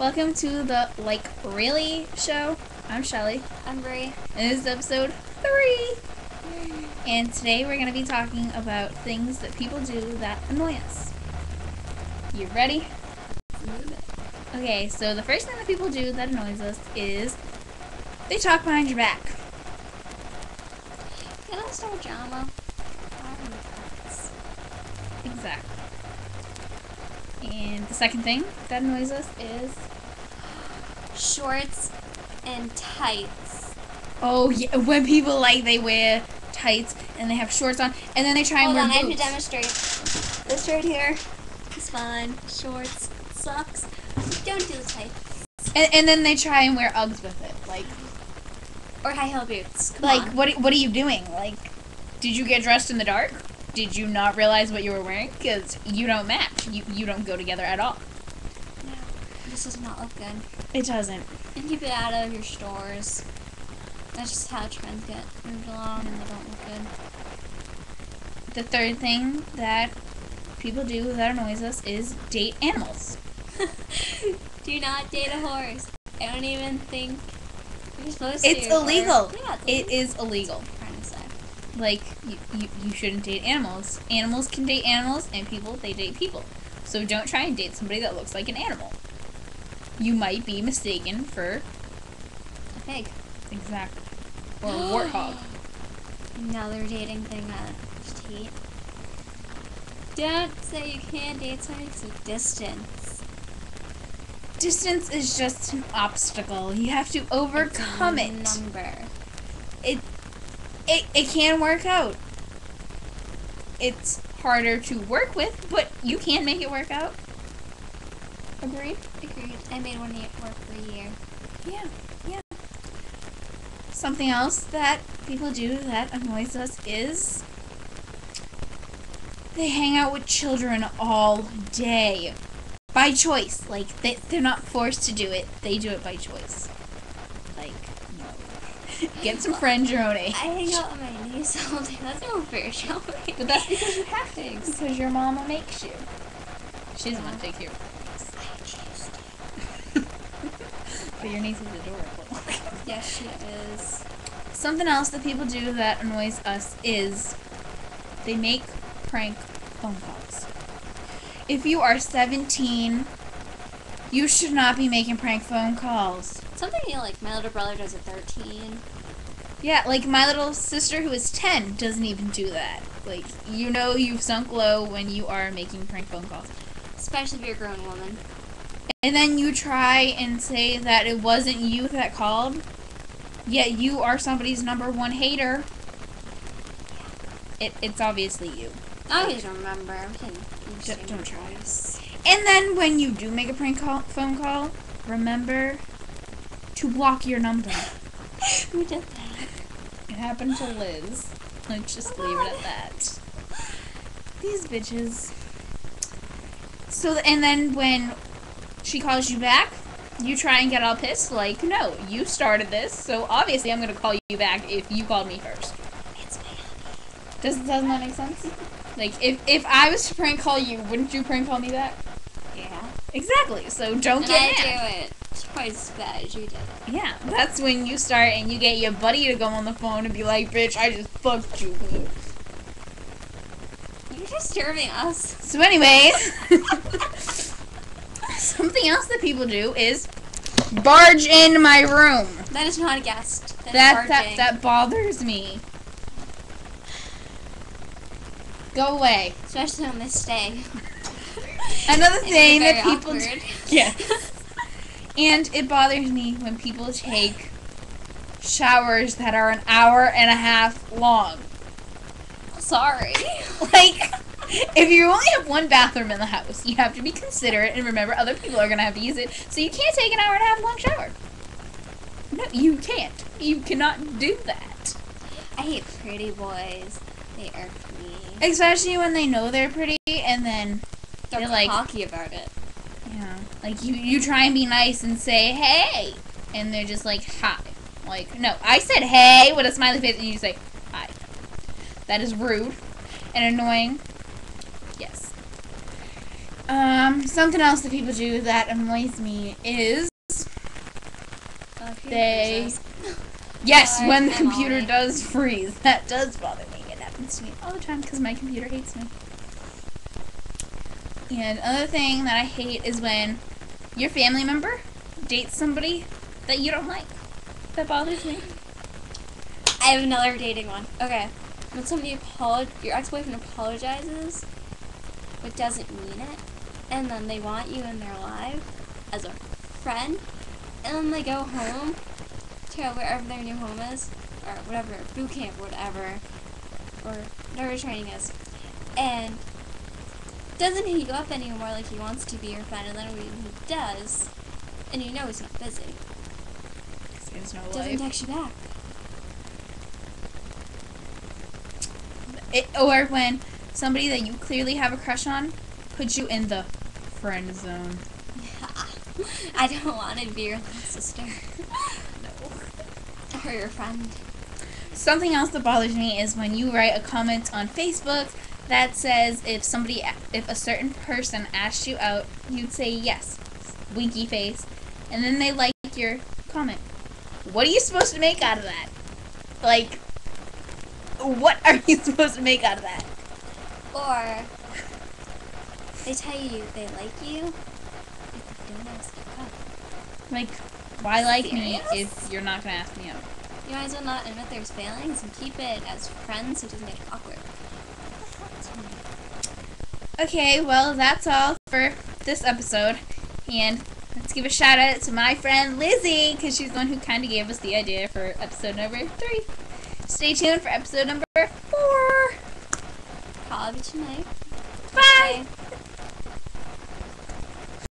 Welcome to the Like Really show. I'm Shelly. I'm Brie. And this is episode 3. And today we're going to be talking about things that people do that annoy us. You ready? Okay, so the first thing that people do that annoys us is they talk behind your back. You don't start drama. Exactly. And the second thing that annoys us is shorts and tights. oh yeah, when people they wear tights and they have shorts on and then they try and wear boots. Hold on, I have to demonstrate. This right here is fine. Shorts, socks. Don't do the tights. And then they try and wear Uggs with it, or high heel boots. Come like on. what are you doing? Like, did you get dressed in the dark? Did you not realize what you were wearing? Because you don't match. You don't go together at all. No, this does not look good. It doesn't. And keep it out of your stores. That's just how trends get moved along, and they don't look good. The third thing that people do that annoys us is date animals. Do not date a horse. I don't even think you're supposed It's to. illegal. Yeah, It is illegal. I'm trying to say. Like, you shouldn't date animals. Animals can date animals, and people, they date people. So don't try and date somebody that looks like an animal. You might be mistaken for A pig. exactly. Or a warthog. Another dating thing that just hate. Don't say you can't date somebody because of distance. Distance is just an obstacle. You have to overcome it. Number. It can work out. It's harder to work with, but you can make it work out. Agreed? Agreed. I made one work for a year. Yeah. Something else that people do that annoys us is they hang out with children all day. By choice. Like, they're not forced to do it. They do it by choice. Like, no. Get some friends your own age. I hang out with my niece all day. That's no fair, Shelby. But that's because you have to. Because your mama makes you. She doesn't want to take care of her niece. But your niece is adorable. Yes, she is. Something else that people do that annoys us is they make prank phone calls. If you are 17, you should not be making prank phone calls. Something like my little brother does at 13. Yeah, like my little sister who is 10 doesn't even do that. Like, you know you've sunk low when you are making prank phone calls. Especially if you're a grown woman. And then you try and say that it wasn't you that called, yet you are somebody's #1 hater. It's obviously you. I always remember. Don't try. And then when you do make a phone call, remember to block your number. Who did that? It happened to Liz. Let's just leave it at that. These bitches. So, and then when she calls you back, you try and get all pissed, like, no, you started this, so obviously I'm going to call you back if you called me first. It's my hobby. Doesn't that make sense? Like, if I was to prank call you, wouldn't you prank call me back? Yeah. Exactly, so don't And get I mad. do it twice as bad as you did it. Yeah, that's when you start and you get your buddy to go on the phone and be like, bitch, I just fucked you. You're disturbing us. So anyways, something else that people do is barge in my room. That is not a guest. That bothers me. Go away. Especially on this day. Another thing that very people do. awkward. Yes. And it bothers me when people take showers that are an hour and a half long. Sorry. Like, if you only have one bathroom in the house, you have to be considerate and remember other people are going to have to use it, so you can't take an hour and a half long shower. No, you can't. You cannot do that. I hate pretty boys. They irk me. Especially when they know they're pretty and then They're like cocky about it. yeah, like you try and be nice and say hey, and they're just like hi. Like, no, I said hey with a smiley face and you say hi. That is rude and annoying. Yes. Something else that people do that annoys me is they... Yes, Sorry, when the I'm computer Ollie. does freeze. That does bother me. It happens to me all the time because my computer hates me. And another thing that I hate is when your family member dates somebody that you don't like. That bothers me. I have another dating one. Okay. When somebody your ex-boyfriend apologizes, but doesn't mean it, and then they want you in their life as a friend, and then they go home to wherever their new home is, or whatever, boot camp, or whatever training is, and doesn't hit you up anymore like he wants to be your friend, and then when he does, and you know he's not busy, He has no doesn't life. text you back. Or when somebody that you clearly have a crush on puts you in the friend zone. I don't want to be your little sister. No. Or your friend. Something else that bothers me is when you write a comment on Facebook that says if a certain person asked you out, you'd say yes, winky face, and then they like your comment. What are you supposed to make out of that? Like, what are you supposed to make out of that? Or they tell you they like you, if you don't ask you out. Like, why like Serious? me if you're not gonna ask me out? You might as well not admit there's failings and keep it as friends so it doesn't get awkward. Okay, well, that's all for this episode. And let's give a shout out to my friend Lizzie, because she's the one who kind of gave us the idea for episode number 3. Stay tuned for episode number 4. Call it tonight. Bye! Okay.